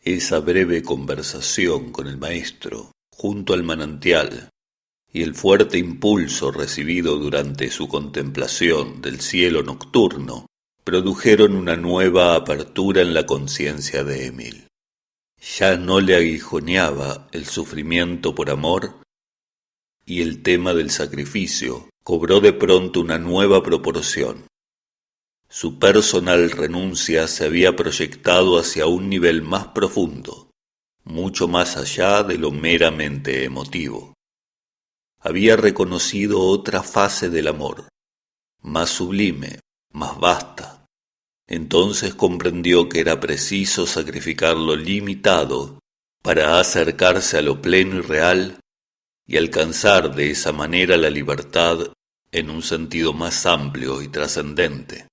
Esa breve conversación con el maestro, junto al manantial, y el fuerte impulso recibido durante su contemplación del cielo nocturno, produjeron una nueva apertura en la conciencia de Emil. Ya no le aguijoneaba el sufrimiento por amor, y el tema del sacrificio cobró de pronto una nueva proporción. Su personal renuncia se había proyectado hacia un nivel más profundo, mucho más allá de lo meramente emotivo. Había reconocido otra fase del amor, más sublime, más vasta. Entonces comprendió que era preciso sacrificar lo limitado para acercarse a lo pleno y real y alcanzar de esa manera la libertad en un sentido más amplio y trascendente.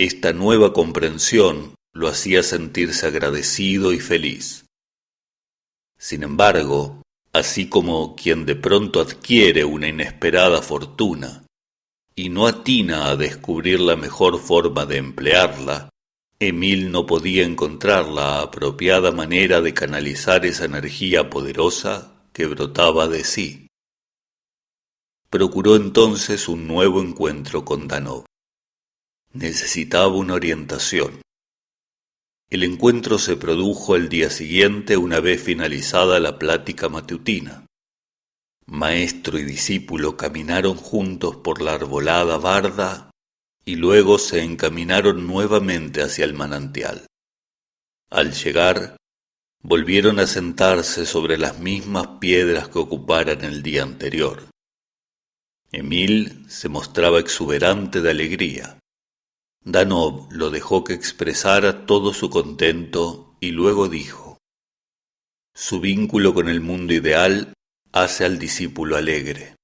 Esta nueva comprensión lo hacía sentirse agradecido y feliz. Sin embargo, así como quien de pronto adquiere una inesperada fortuna y no atina a descubrir la mejor forma de emplearla, Emil no podía encontrar la apropiada manera de canalizar esa energía poderosa que brotaba de sí. Procuró entonces un nuevo encuentro con Danov. Necesitaba una orientación. El encuentro se produjo el día siguiente una vez finalizada la plática matutina. Maestro y discípulo caminaron juntos por la arbolada barda y luego se encaminaron nuevamente hacia el manantial. Al llegar, volvieron a sentarse sobre las mismas piedras que ocuparan el día anterior. Emil se mostraba exuberante de alegría. Danov lo dejó que expresara todo su contento y luego dijo: su vínculo con el mundo ideal hace al discípulo alegre.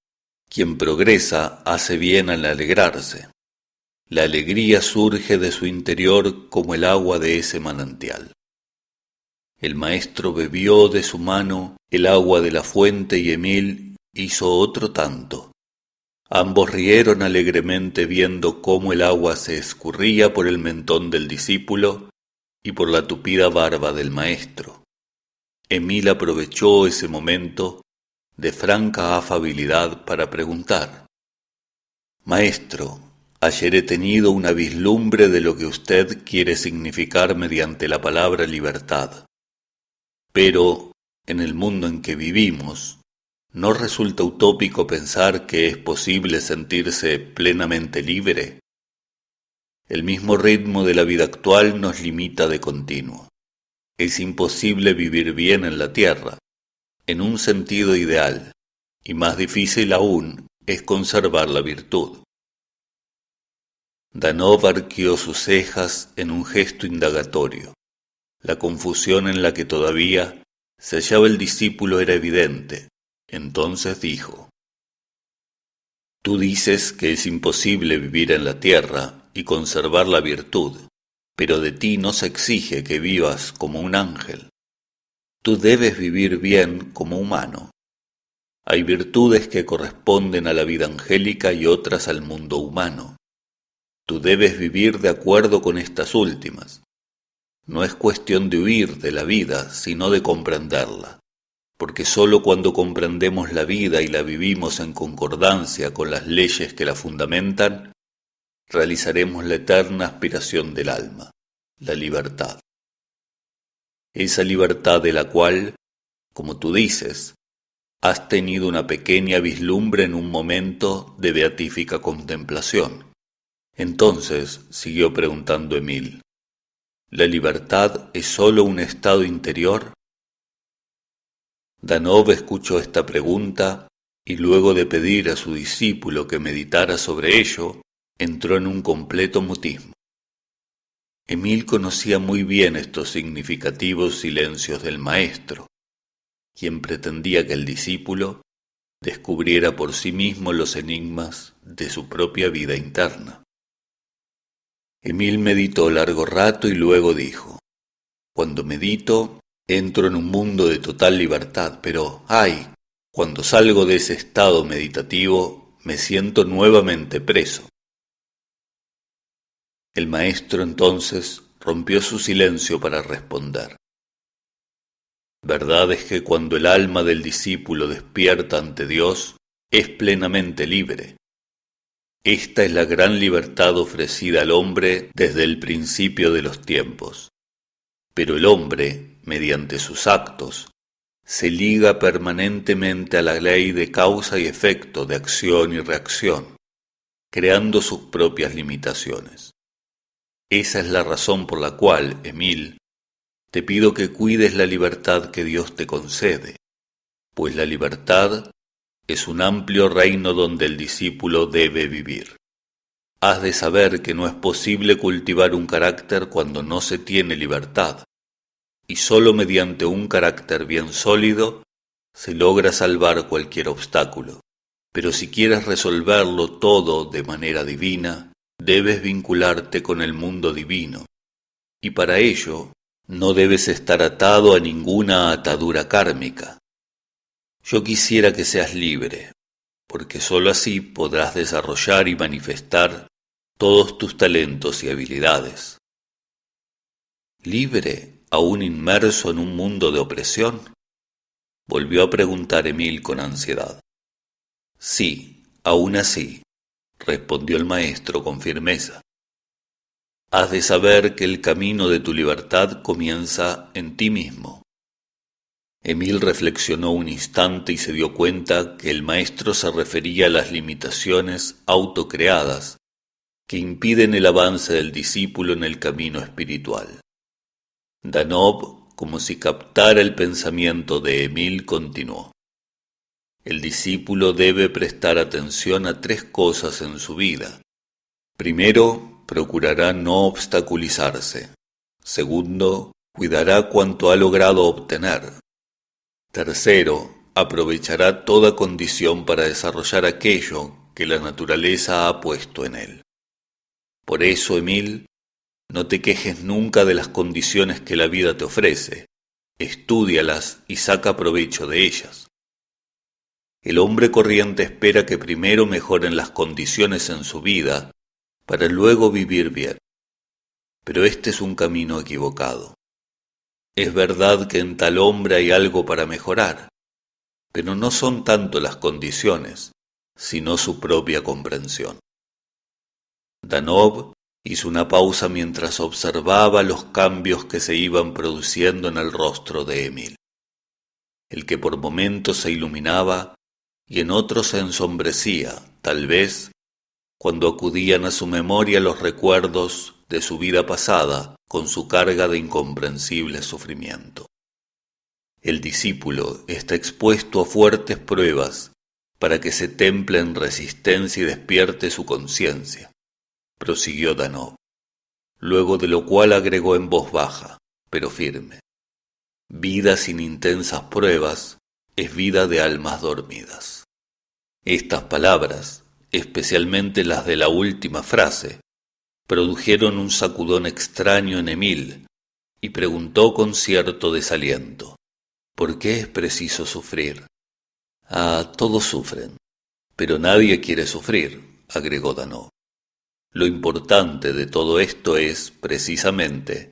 Quien progresa hace bien al alegrarse. La alegría surge de su interior como el agua de ese manantial. El maestro bebió de su mano el agua de la fuente y Emil hizo otro tanto. Ambos rieron alegremente viendo cómo el agua se escurría por el mentón del discípulo y por la tupida barba del maestro. Emil aprovechó ese momento de franca afabilidad para preguntar: Maestro, ayer he tenido una vislumbre de lo que usted quiere significar mediante la palabra libertad. Pero, en el mundo en que vivimos, ¿no resulta utópico pensar que es posible sentirse plenamente libre? El mismo ritmo de la vida actual nos limita de continuo. Es imposible vivir bien en la tierra, en un sentido ideal, y más difícil aún es conservar la virtud. Danov arqueó sus cejas en un gesto indagatorio. La confusión en la que todavía se hallaba el discípulo era evidente. Entonces dijo: tú dices que es imposible vivir en la tierra y conservar la virtud, pero de ti no se exige que vivas como un ángel. Tú debes vivir bien como humano. Hay virtudes que corresponden a la vida angélica y otras al mundo humano. Tú debes vivir de acuerdo con estas últimas. No es cuestión de huir de la vida, sino de comprenderla, porque sólo cuando comprendemos la vida y la vivimos en concordancia con las leyes que la fundamentan, realizaremos la eterna aspiración del alma, la libertad. Esa libertad de la cual, como tú dices, has tenido una pequeña vislumbre en un momento de beatífica contemplación. Entonces, siguió preguntando Emil, ¿la libertad es sólo un estado interior? Danov escuchó esta pregunta y luego de pedir a su discípulo que meditara sobre ello, entró en un completo mutismo. Emil conocía muy bien estos significativos silencios del maestro, quien pretendía que el discípulo descubriera por sí mismo los enigmas de su propia vida interna. Emil meditó largo rato y luego dijo: cuando medito, entro en un mundo de total libertad, pero ¡ay! Cuando salgo de ese estado meditativo, me siento nuevamente preso. El maestro entonces rompió su silencio para responder: Verdad es que cuando el alma del discípulo despierta ante Dios, es plenamente libre. Esta es la gran libertad ofrecida al hombre desde el principio de los tiempos. Pero el hombre, mediante sus actos, se liga permanentemente a la ley de causa y efecto, de acción y reacción, creando sus propias limitaciones. Esa es la razón por la cual, Emil, te pido que cuides la libertad que Dios te concede, pues la libertad es un amplio reino donde el discípulo debe vivir. Has de saber que no es posible cultivar un carácter cuando no se tiene libertad, y sólo mediante un carácter bien sólido se logra salvar cualquier obstáculo. Pero si quieres resolverlo todo de manera divina, debes vincularte con el mundo divino, y para ello no debes estar atado a ninguna atadura kármica. Yo quisiera que seas libre, porque sólo así podrás desarrollar y manifestar todos tus talentos y habilidades. ¿Libre, aún inmerso en un mundo de opresión? Volvió a preguntar Emil con ansiedad. Sí, aún así, respondió el maestro con firmeza. Has de saber que el camino de tu libertad comienza en ti mismo. Emil reflexionó un instante y se dio cuenta que el maestro se refería a las limitaciones autocreadas que impiden el avance del discípulo en el camino espiritual. Danov, como si captara el pensamiento de Emil, continuó. El discípulo debe prestar atención a 3 cosas en su vida. Primero, procurará no obstaculizarse. Segundo, cuidará cuanto ha logrado obtener. Tercero, aprovechará toda condición para desarrollar aquello que la naturaleza ha puesto en él. Por eso, Emil, no te quejes nunca de las condiciones que la vida te ofrece. Estúdialas y saca provecho de ellas. El hombre corriente espera que primero mejoren las condiciones en su vida para luego vivir bien. Pero este es un camino equivocado. Es verdad que en tal hombre hay algo para mejorar, pero no son tanto las condiciones, sino su propia comprensión. Danov hizo una pausa mientras observaba los cambios que se iban produciendo en el rostro de Emil, el que por momentos se iluminaba y en otros se ensombrecía, tal vez, cuando acudían a su memoria los recuerdos de su vida pasada con su carga de incomprensible sufrimiento. El discípulo está expuesto a fuertes pruebas para que se temple en resistencia y despierte su conciencia, prosiguió Danov, luego de lo cual agregó en voz baja, pero firme. Vida sin intensas pruebas es vida de almas dormidas. Estas palabras, especialmente las de la última frase, produjeron un sacudón extraño en Emil, y preguntó con cierto desaliento, ¿por qué es preciso sufrir? Todos sufren, pero nadie quiere sufrir, agregó Danov. Lo importante de todo esto es, precisamente,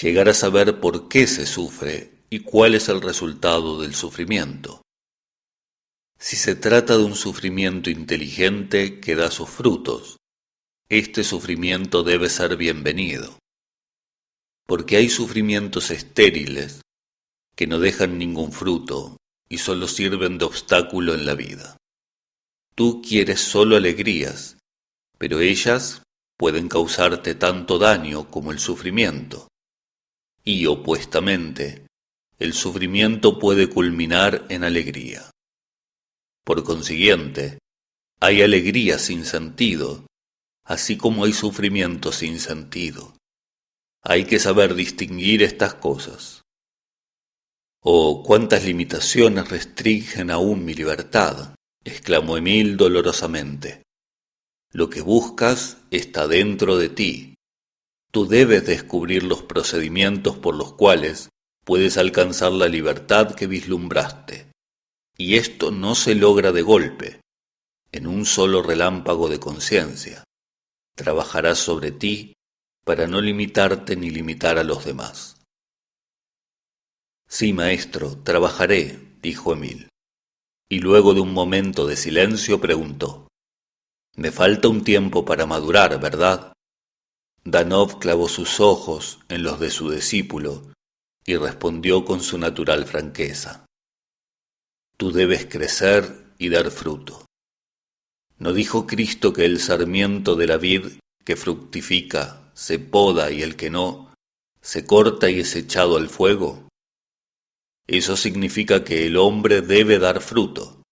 llegar a saber por qué se sufre y cuál es el resultado del sufrimiento. Si se trata de un sufrimiento inteligente que da sus frutos, este sufrimiento debe ser bienvenido, porque hay sufrimientos estériles que no dejan ningún fruto y solo sirven de obstáculo en la vida. Tú quieres solo alegrías, pero ellas pueden causarte tanto daño como el sufrimiento. Y, opuestamente, el sufrimiento puede culminar en alegría. Por consiguiente, hay alegría sin sentido, así como hay sufrimiento sin sentido. Hay que saber distinguir estas cosas. Oh, cuántas limitaciones restringen aún mi libertad, exclamó Emil dolorosamente. Lo que buscas está dentro de ti. Tú debes descubrir los procedimientos por los cuales puedes alcanzar la libertad que vislumbraste. Y esto no se logra de golpe, en un solo relámpago de conciencia. Trabajarás sobre ti para no limitarte ni limitar a los demás. Sí, maestro, trabajaré, dijo Emil, y luego de un momento de silencio preguntó: Me falta un tiempo para madurar, ¿verdad? Danov clavó sus ojos en los de su discípulo y respondió con su natural franqueza: Tú debes crecer y dar fruto. ¿No dijo Cristo que el sarmiento de la vid que fructifica se poda y el que no, se corta y es echado al fuego? Eso significa que el hombre debe dar fruto.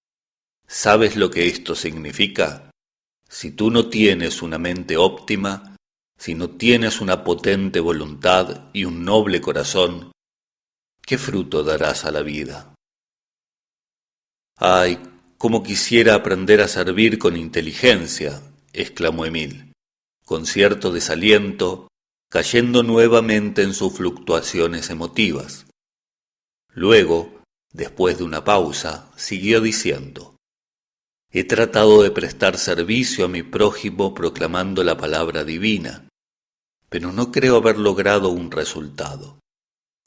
¿Sabes lo que esto significa? Si tú no tienes una mente óptima, si no tienes una potente voluntad y un noble corazón, ¿qué fruto darás a la vida? ¡Ay, cómo quisiera aprender a servir con inteligencia! Exclamó Emil, con cierto desaliento, cayendo nuevamente en sus fluctuaciones emotivas. Luego, después de una pausa, siguió diciendo: He tratado de prestar servicio a mi prójimo proclamando la palabra divina, pero no creo haber logrado un resultado.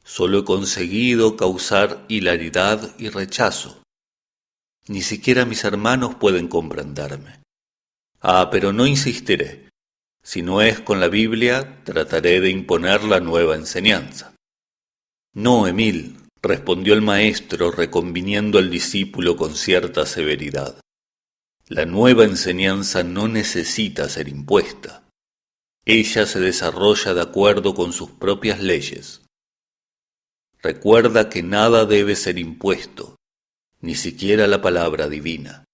Solo he conseguido causar hilaridad y rechazo. Ni siquiera mis hermanos pueden comprenderme. Pero no insistiré. Si no es con la Biblia, trataré de imponer la nueva enseñanza. No, Emil, respondió el maestro reconviniendo al discípulo con cierta severidad. La nueva enseñanza no necesita ser impuesta. Ella se desarrolla de acuerdo con sus propias leyes. Recuerda que nada debe ser impuesto, ni siquiera la palabra divina.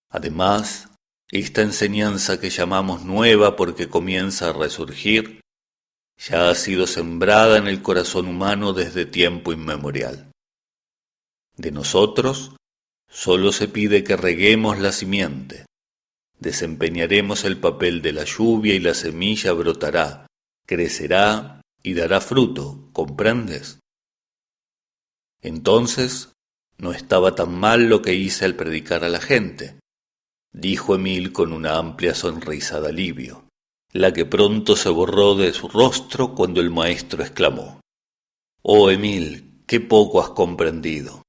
Además, esta enseñanza que llamamos nueva porque comienza a resurgir, ya ha sido sembrada en el corazón humano desde tiempo inmemorial. De nosotros, solo se pide que reguemos la simiente. Desempeñaremos el papel de la lluvia y la semilla brotará, crecerá y dará fruto, ¿comprendes? Entonces, no estaba tan mal lo que hice al predicar a la gente, dijo Emil con una amplia sonrisa de alivio, la que pronto se borró de su rostro cuando el maestro exclamó: Oh, Emil, qué poco has comprendido.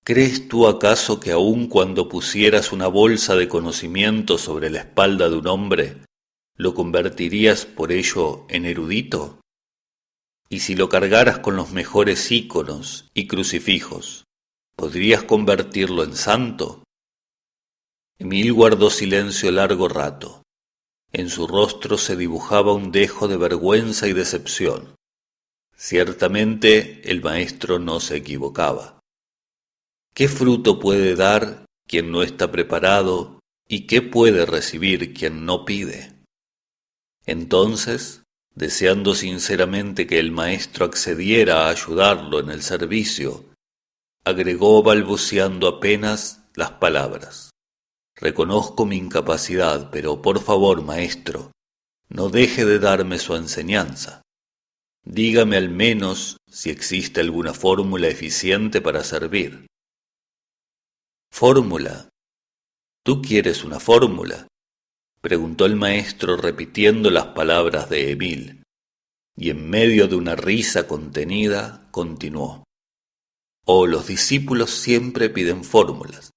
¿Crees tú acaso que aun cuando pusieras una bolsa de conocimiento sobre la espalda de un hombre, lo convertirías por ello en erudito? Y si lo cargaras con los mejores íconos y crucifijos, ¿podrías convertirlo en santo? Emil guardó silencio largo rato. En su rostro se dibujaba un dejo de vergüenza y decepción. Ciertamente el maestro no se equivocaba. ¿Qué fruto puede dar quien no está preparado y qué puede recibir quien no pide? Entonces, deseando sinceramente que el maestro accediera a ayudarlo en el servicio, agregó balbuceando apenas las palabras: Reconozco mi incapacidad, pero por favor, maestro, no deje de darme su enseñanza. Dígame al menos si existe alguna fórmula eficiente para servir. ¿Fórmula? ¿Tú quieres una fórmula?, preguntó el maestro repitiendo las palabras de Emil, y en medio de una risa contenida continuó: Oh, los discípulos siempre piden fórmulas.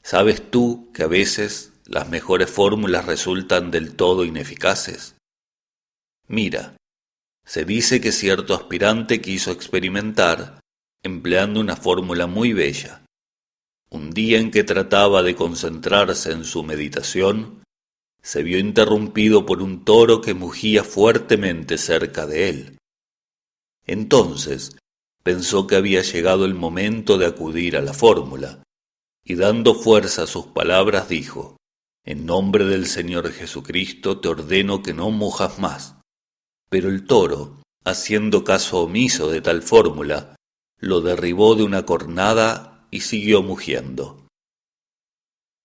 ¿Sabes tú que a veces las mejores fórmulas resultan del todo ineficaces? Mira, se dice que cierto aspirante quiso experimentar empleando una fórmula muy bella. Un día en que trataba de concentrarse en su meditación, se vio interrumpido por un toro que mugía fuertemente cerca de él. Entonces pensó que había llegado el momento de acudir a la fórmula, y dando fuerza a sus palabras dijo: En nombre del Señor Jesucristo te ordeno que no mujas más. Pero el toro, haciendo caso omiso de tal fórmula, lo derribó de una cornada y siguió mugiendo.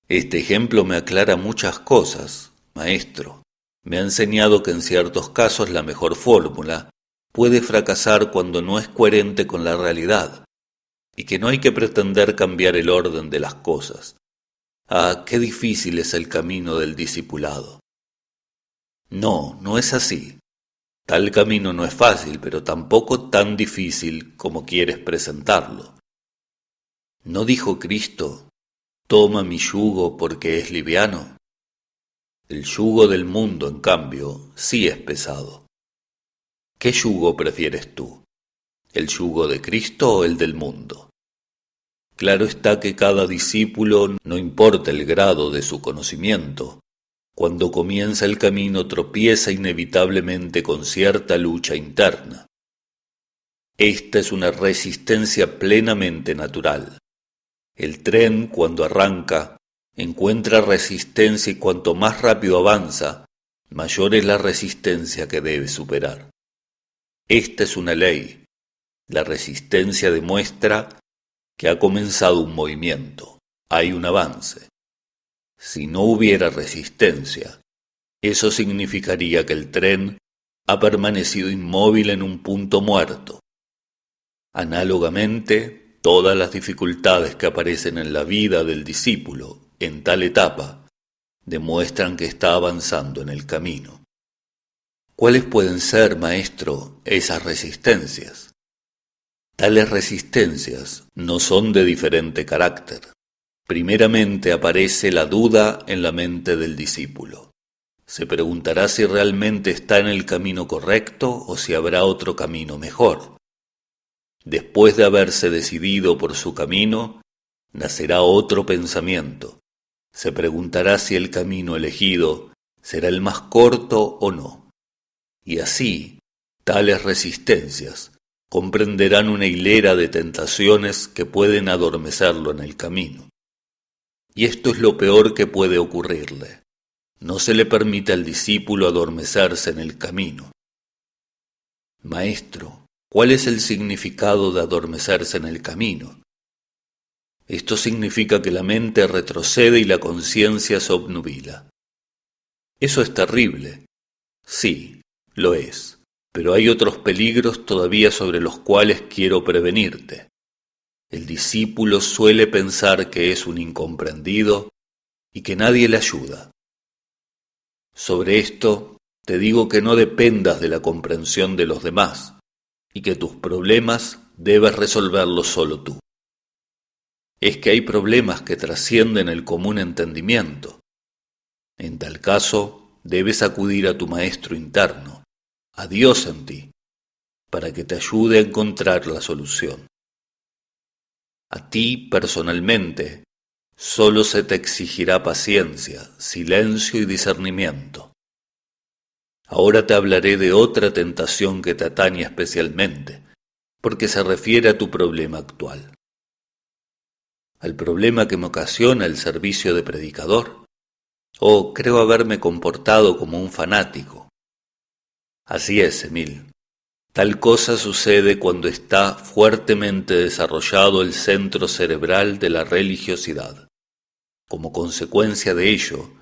Este ejemplo me aclara muchas cosas, maestro. Me ha enseñado que en ciertos casos la mejor fórmula puede fracasar cuando no es coherente con la realidad, y que no hay que pretender cambiar el orden de las cosas. Qué difícil es el camino del discipulado. No, no es así. Tal camino no es fácil, pero tampoco tan difícil como quieres presentarlo. ¿No dijo Cristo, toma mi yugo porque es liviano? El yugo del mundo, en cambio, sí es pesado. ¿Qué yugo prefieres tú? ¿El yugo de Cristo o el del mundo? Claro está que cada discípulo, no importa el grado de su conocimiento, cuando comienza el camino tropieza inevitablemente con cierta lucha interna. Esta es una resistencia plenamente natural. El tren, cuando arranca, encuentra resistencia y cuanto más rápido avanza, mayor es la resistencia que debe superar. Esta es una ley. La resistencia demuestra que ha comenzado un movimiento, hay un avance. Si no hubiera resistencia, eso significaría que el tren ha permanecido inmóvil en un punto muerto. Análogamente, todas las dificultades que aparecen en la vida del discípulo en tal etapa demuestran que está avanzando en el camino. ¿Cuáles pueden ser, maestro, esas resistencias? Tales resistencias no son de diferente carácter. Primeramente aparece la duda en la mente del discípulo. Se preguntará si realmente está en el camino correcto o si habrá otro camino mejor. Después de haberse decidido por su camino, nacerá otro pensamiento. Se preguntará si el camino elegido será el más corto o no. Y así, tales resistencias comprenderán una hilera de tentaciones que pueden adormecerlo en el camino. Y esto es lo peor que puede ocurrirle. No se le permite al discípulo adormecerse en el camino. Maestro, ¿cuál es el significado de adormecerse en el camino? Esto significa que la mente retrocede y la conciencia se obnubila. Eso es terrible. Sí, lo es. Pero hay otros peligros todavía sobre los cuales quiero prevenirte. El discípulo suele pensar que es un incomprendido y que nadie le ayuda. Sobre esto, te digo que no dependas de la comprensión de los demás y que tus problemas debes resolverlos solo tú. Es que hay problemas que trascienden el común entendimiento. En tal caso, debes acudir a tu maestro interno, a Dios en ti, para que te ayude a encontrar la solución. A ti, personalmente, solo se te exigirá paciencia, silencio y discernimiento. Ahora te hablaré de otra tentación que te atañe especialmente, porque se refiere a tu problema actual. Al problema que me ocasiona el servicio de predicador. Oh, creo haberme comportado como un fanático. Así es, Emil. Tal cosa sucede cuando está fuertemente desarrollado el centro cerebral de la religiosidad. Como consecuencia de ello,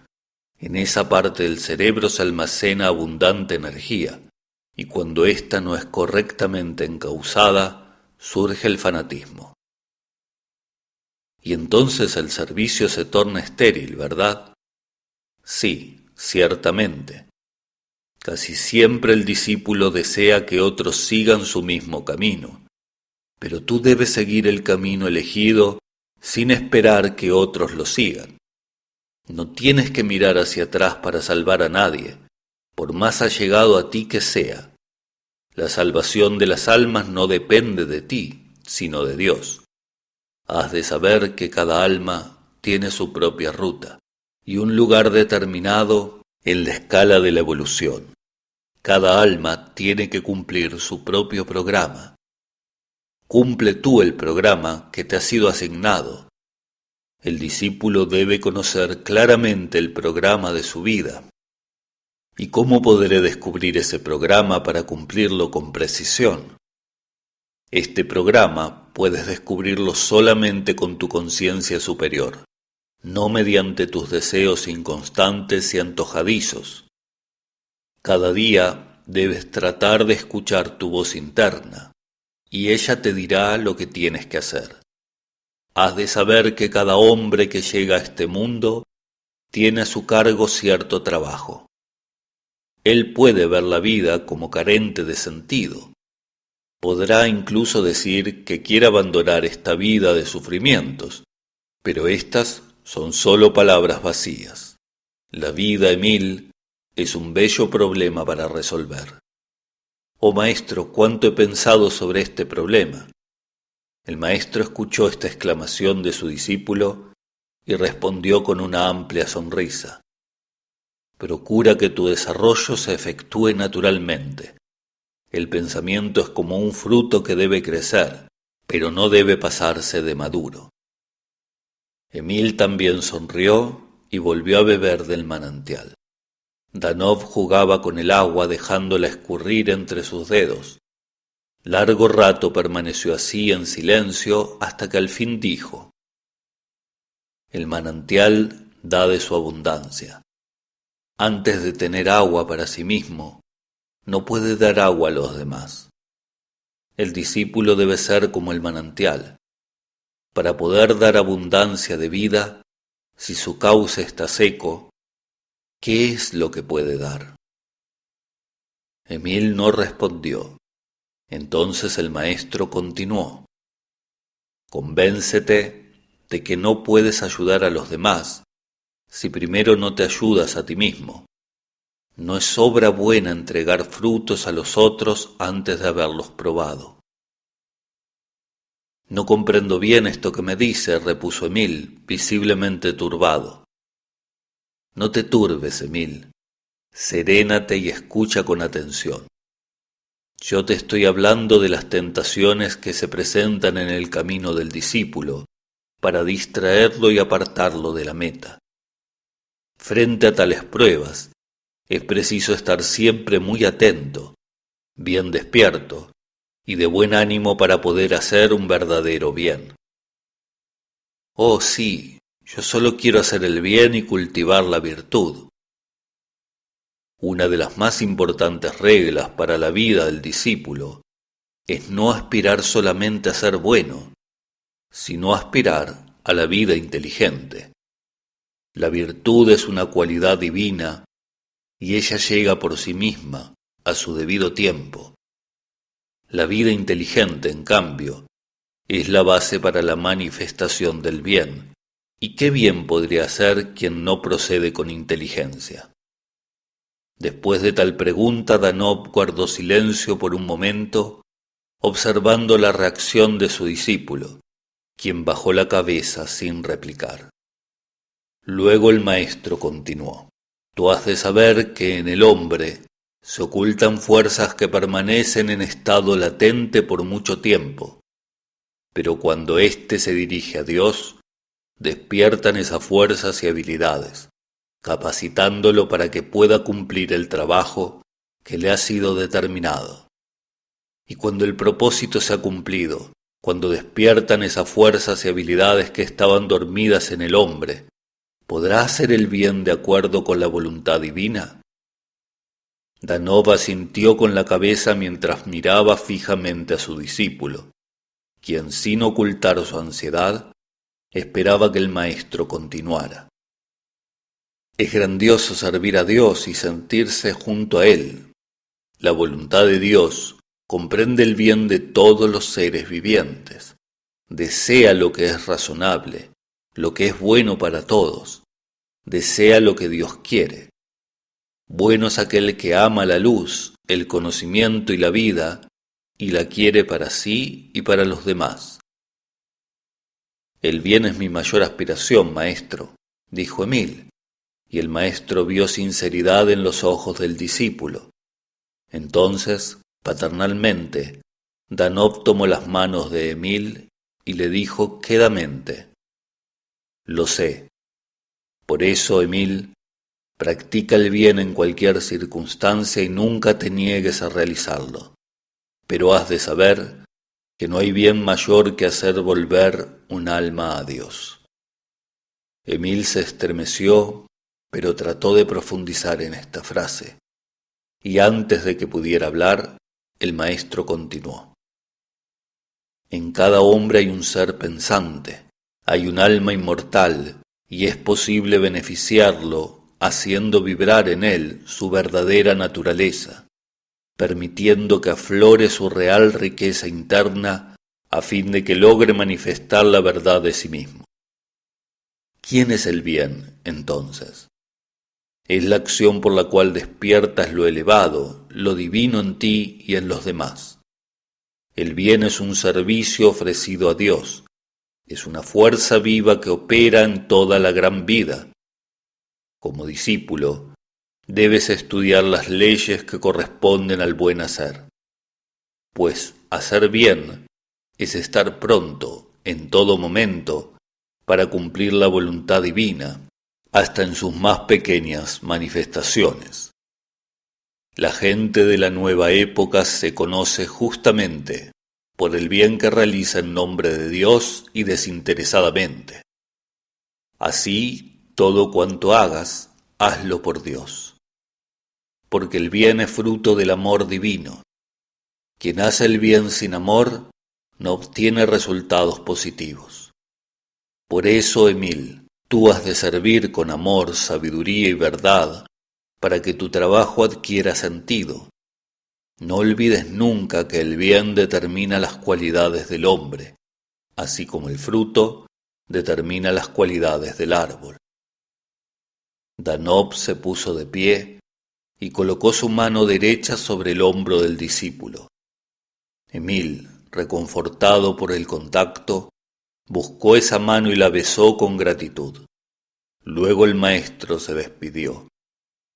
en esa parte del cerebro se almacena abundante energía, y cuando ésta no es correctamente encauzada, surge el fanatismo. Y entonces el servicio se torna estéril, ¿verdad? Sí, ciertamente. Casi siempre el discípulo desea que otros sigan su mismo camino, pero tú debes seguir el camino elegido sin esperar que otros lo sigan. No tienes que mirar hacia atrás para salvar a nadie, por más allegado a ti que sea. La salvación de las almas no depende de ti, sino de Dios. Has de saber que cada alma tiene su propia ruta y un lugar determinado en la escala de la evolución. Cada alma tiene que cumplir su propio programa. Cumple tú el programa que te ha sido asignado. El discípulo debe conocer claramente el programa de su vida. ¿Y cómo podré descubrir ese programa para cumplirlo con precisión? Este programa puedes descubrirlo solamente con tu conciencia superior, no mediante tus deseos inconstantes y antojadizos. Cada día debes tratar de escuchar tu voz interna, y ella te dirá lo que tienes que hacer. Has de saber que cada hombre que llega a este mundo tiene a su cargo cierto trabajo. Él puede ver la vida como carente de sentido. Podrá incluso decir que quiere abandonar esta vida de sufrimientos, pero estas son sólo palabras vacías. La vida, Emil, es un bello problema para resolver. Oh maestro, cuánto he pensado sobre este problema. El maestro escuchó esta exclamación de su discípulo y respondió con una amplia sonrisa. Procura que tu desarrollo se efectúe naturalmente. El pensamiento es como un fruto que debe crecer, pero no debe pasarse de maduro. Emil también sonrió y volvió a beber del manantial. Danov jugaba con el agua dejándola escurrir entre sus dedos. Largo rato permaneció así en silencio hasta que al fin dijo: El manantial da de su abundancia. Antes de tener agua para sí mismo, no puede dar agua a los demás. El discípulo debe ser como el manantial. Para poder dar abundancia de vida, si su cauce está seco, ¿qué es lo que puede dar? Emil no respondió. Entonces el maestro continuó: Convéncete de que no puedes ayudar a los demás si primero no te ayudas a ti mismo. No es obra buena entregar frutos a los otros antes de haberlos probado. No comprendo bien esto que me dice, repuso Emil, visiblemente turbado. No te turbes, Emil. Serénate y escucha con atención. Yo te estoy hablando de las tentaciones que se presentan en el camino del discípulo para distraerlo y apartarlo de la meta. Frente a tales pruebas, es preciso estar siempre muy atento, bien despierto y de buen ánimo para poder hacer un verdadero bien. Oh sí, yo solo quiero hacer el bien y cultivar la virtud. Una de las más importantes reglas para la vida del discípulo es no aspirar solamente a ser bueno, sino aspirar a la vida inteligente. La virtud es una cualidad divina y ella llega por sí misma a su debido tiempo. La vida inteligente, en cambio, es la base para la manifestación del bien. ¿Y qué bien podría hacer quien no procede con inteligencia? Después de tal pregunta, Danov guardó silencio por un momento, observando la reacción de su discípulo, quien bajó la cabeza sin replicar. Luego el maestro continuó: Tú has de saber que en el hombre se ocultan fuerzas que permanecen en estado latente por mucho tiempo, pero cuando éste se dirige a Dios, despiertan esas fuerzas y habilidades, capacitándolo para que pueda cumplir el trabajo que le ha sido determinado. Y cuando el propósito se ha cumplido, cuando despiertan esas fuerzas y habilidades que estaban dormidas en el hombre, ¿podrá hacer el bien de acuerdo con la voluntad divina? Danov asintió con la cabeza mientras miraba fijamente a su discípulo, quien sin ocultar su ansiedad esperaba que el maestro continuara. Es grandioso servir a Dios y sentirse junto a Él. La voluntad de Dios comprende el bien de todos los seres vivientes. Desea lo que es razonable, lo que es bueno para todos. Desea lo que Dios quiere. Bueno es aquel que ama la luz, el conocimiento y la vida, y la quiere para sí y para los demás. El bien es mi mayor aspiración, maestro, dijo Emil, y el maestro vio sinceridad en los ojos del discípulo. Entonces, paternalmente, Danov tomó las manos de Emil y le dijo quedamente: Lo sé. Por eso, Emil, practica el bien en cualquier circunstancia y nunca te niegues a realizarlo. Pero has de saber que no hay bien mayor que hacer volver un alma a Dios. Emil se estremeció, pero trató de profundizar en esta frase, y antes de que pudiera hablar, el maestro continuó: En cada hombre hay un ser pensante, hay un alma inmortal, y es posible beneficiarlo haciendo vibrar en él su verdadera naturaleza, permitiendo que aflore su real riqueza interna a fin de que logre manifestar la verdad de sí mismo. ¿Quién es el bien, entonces? Es la acción por la cual despiertas lo elevado, lo divino en ti y en los demás. El bien es un servicio ofrecido a Dios, es una fuerza viva que opera en toda la gran vida. Como discípulo, debes estudiar las leyes que corresponden al buen hacer, pues hacer bien es estar pronto, en todo momento, para cumplir la voluntad divina, hasta en sus más pequeñas manifestaciones. La gente de la nueva época se conoce justamente por el bien que realiza en nombre de Dios y desinteresadamente. Así, todo cuanto hagas, hazlo por Dios. Porque el bien es fruto del amor divino. Quien hace el bien sin amor no obtiene resultados positivos. Por eso, Emil, tú has de servir con amor, sabiduría y verdad para que tu trabajo adquiera sentido. No olvides nunca que el bien determina las cualidades del hombre, así como el fruto determina las cualidades del árbol. Danov se puso de pie y colocó su mano derecha sobre el hombro del discípulo. Emil, reconfortado por el contacto, buscó esa mano y la besó con gratitud. Luego el maestro se despidió,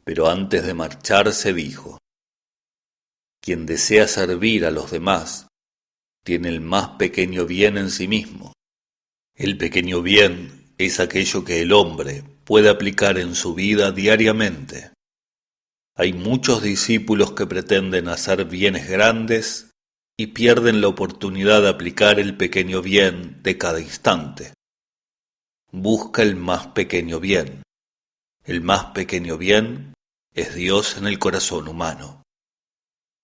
pero antes de marcharse dijo: quien desea servir a los demás tiene el más pequeño bien en sí mismo. El pequeño bien es aquello que el hombre puede aplicar en su vida diariamente. Hay muchos discípulos que pretenden hacer bienes grandes y pierden la oportunidad de aplicar el pequeño bien de cada instante. Busca el más pequeño bien. El más pequeño bien es Dios en el corazón humano.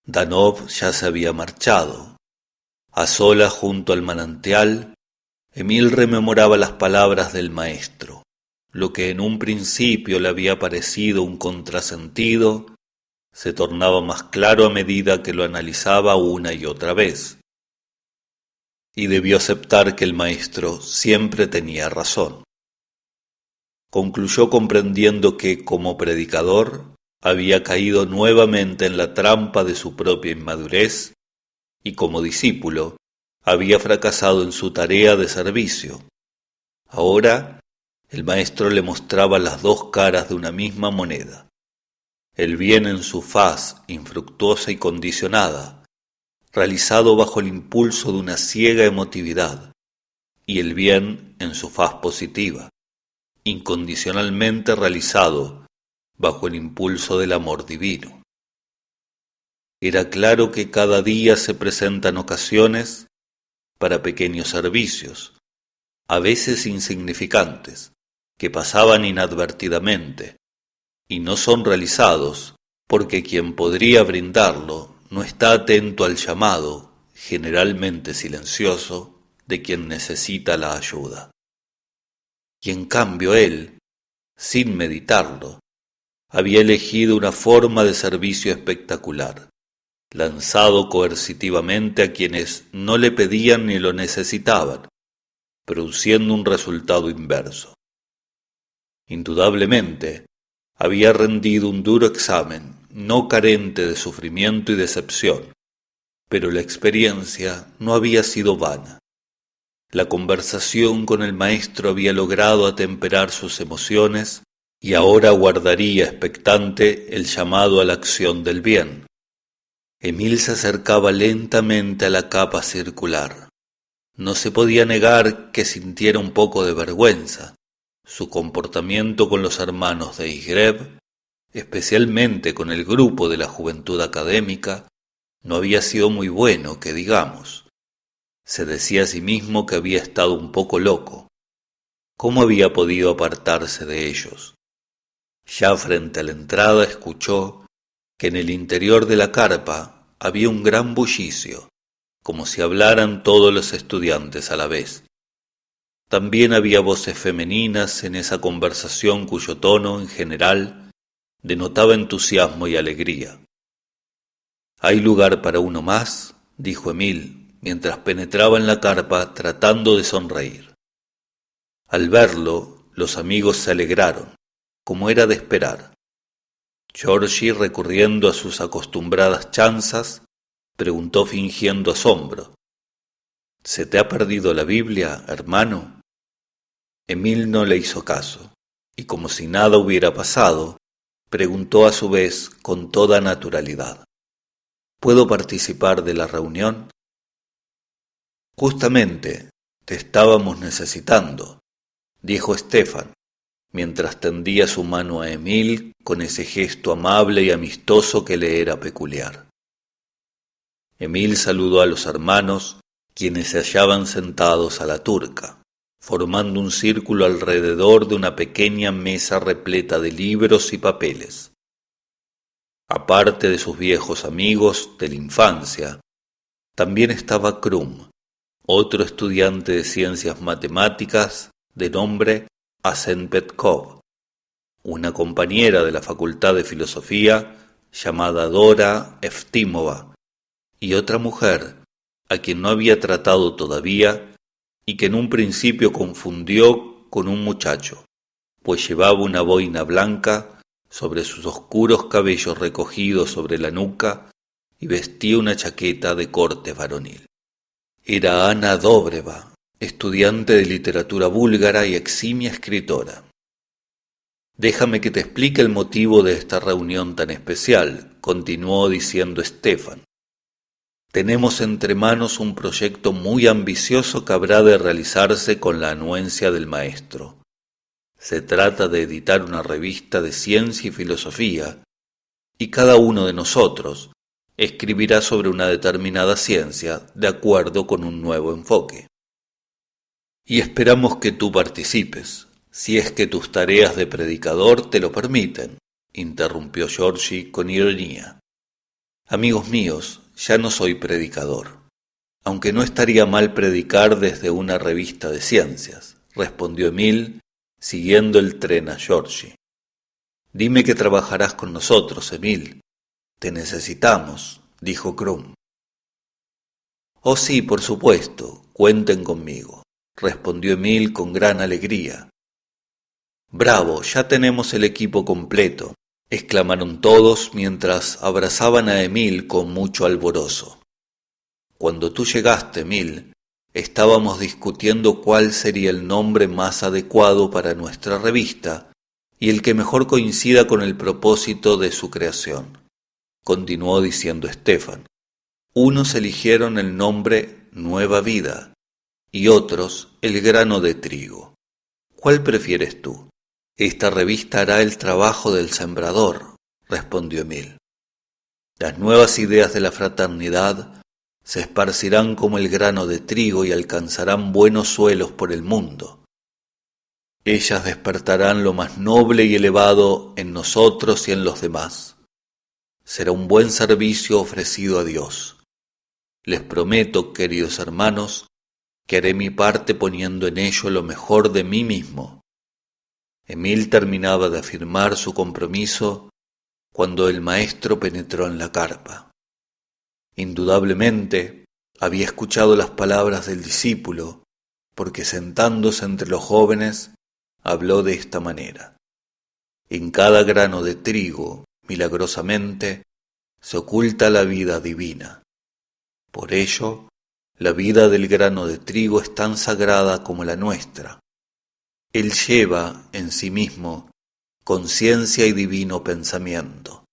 Danov ya se había marchado. A solas junto al manantial, Emil rememoraba las palabras del maestro. Lo que en un principio le había parecido un contrasentido, se tornaba más claro a medida que lo analizaba una y otra vez. Y debió aceptar que el maestro siempre tenía razón. Concluyó comprendiendo que, como predicador, había caído nuevamente en la trampa de su propia inmadurez y, como discípulo, había fracasado en su tarea de servicio. Ahora, el maestro le mostraba las dos caras de una misma moneda. El bien en su faz infructuosa y condicionada, realizado bajo el impulso de una ciega emotividad, y el bien en su faz positiva, incondicionalmente realizado bajo el impulso del amor divino. Era claro que cada día se presentan ocasiones para pequeños servicios, a veces insignificantes, que pasaban inadvertidamente, y no son realizados porque quien podría brindarlo no está atento al llamado, generalmente silencioso, de quien necesita la ayuda. Y en cambio él, sin meditarlo, había elegido una forma de servicio espectacular, lanzado coercitivamente a quienes no le pedían ni lo necesitaban, produciendo un resultado inverso. Indudablemente, había rendido un duro examen, no carente de sufrimiento y decepción, pero la experiencia no había sido vana. La conversación con el maestro había logrado atemperar sus emociones y ahora aguardaría expectante el llamado a la acción del bien. Emil se acercaba lentamente a la capa circular. No se podía negar que sintiera un poco de vergüenza. Su comportamiento con los hermanos de Isgrev, especialmente con el grupo de la juventud académica, no había sido muy bueno, que digamos. Se decía a sí mismo que había estado un poco loco. ¿Cómo había podido apartarse de ellos? Ya frente a la entrada escuchó que en el interior de la carpa había un gran bullicio, como si hablaran todos los estudiantes a la vez. También había voces femeninas en esa conversación cuyo tono, en general, denotaba entusiasmo y alegría. «¿Hay lugar para uno más?», dijo Emil, mientras penetraba en la carpa tratando de sonreír. Al verlo, los amigos se alegraron, como era de esperar. Georgie, recurriendo a sus acostumbradas chanzas, preguntó fingiendo asombro: «¿Se te ha perdido la Biblia, hermano?». Emil no le hizo caso, y como si nada hubiera pasado, preguntó a su vez con toda naturalidad: «¿Puedo participar de la reunión?». «Justamente, te estábamos necesitando», dijo Stefan, mientras tendía su mano a Emil con ese gesto amable y amistoso que le era peculiar. Emil saludó a los hermanos, quienes se hallaban sentados a la turca, formando un círculo alrededor de una pequeña mesa repleta de libros y papeles. Aparte de sus viejos amigos de la infancia, también estaba Krum, otro estudiante de ciencias matemáticas de nombre Asen Petkov, una compañera de la Facultad de Filosofía llamada Dora Eftimova, y otra mujer a quien no había tratado todavía y que en un principio confundió con un muchacho, pues llevaba una boina blanca sobre sus oscuros cabellos recogidos sobre la nuca y vestía una chaqueta de corte varonil. Era Ana Dobreva, estudiante de literatura búlgara y eximia escritora. «Déjame que te explique el motivo de esta reunión tan especial», continuó diciendo Stefan. «Tenemos entre manos un proyecto muy ambicioso que habrá de realizarse con la anuencia del maestro. Se trata de editar una revista de ciencia y filosofía, y cada uno de nosotros escribirá sobre una determinada ciencia de acuerdo con un nuevo enfoque. Y esperamos que tú participes, si es que tus tareas de predicador te lo permiten», interrumpió Georgie con ironía. «Amigos míos, ya no soy predicador, aunque no estaría mal predicar desde una revista de ciencias», respondió Emil, siguiendo el tren a Georgie. «Dime que trabajarás con nosotros, Emil. Te necesitamos», dijo Krum. «Oh sí, por supuesto, cuenten conmigo», respondió Emil con gran alegría. «Bravo, ya tenemos el equipo completo», exclamaron todos mientras abrazaban a Emil con mucho alborozo. «Cuando tú llegaste, Emil, estábamos discutiendo cuál sería el nombre más adecuado para nuestra revista y el que mejor coincida con el propósito de su creación», continuó diciendo Stefan. «Unos eligieron el nombre Nueva Vida y otros El grano de trigo. ¿Cuál prefieres tú?» «Esta revista hará el trabajo del sembrador», respondió Emil. «Las nuevas ideas de la fraternidad se esparcirán como el grano de trigo y alcanzarán buenos suelos por el mundo. Ellas despertarán lo más noble y elevado en nosotros y en los demás. Será un buen servicio ofrecido a Dios. Les prometo, queridos hermanos, que haré mi parte poniendo en ello lo mejor de mí mismo». Emil terminaba de afirmar su compromiso cuando el maestro penetró en la carpa. Indudablemente había escuchado las palabras del discípulo, porque sentándose entre los jóvenes habló de esta manera: «En cada grano de trigo, milagrosamente, se oculta la vida divina. Por ello, la vida del grano de trigo es tan sagrada como la nuestra. Él lleva en sí mismo conciencia y divino pensamiento.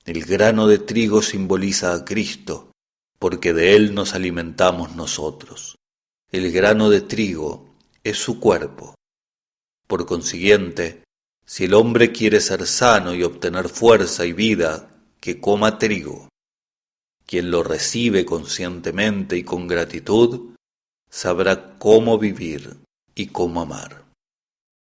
El grano de trigo simboliza a Cristo, porque de él nos alimentamos nosotros. El grano de trigo es su cuerpo. Por consiguiente, si el hombre quiere ser sano y obtener fuerza y vida, que coma trigo. Quien lo recibe conscientemente y con gratitud, sabrá cómo vivir y cómo amar».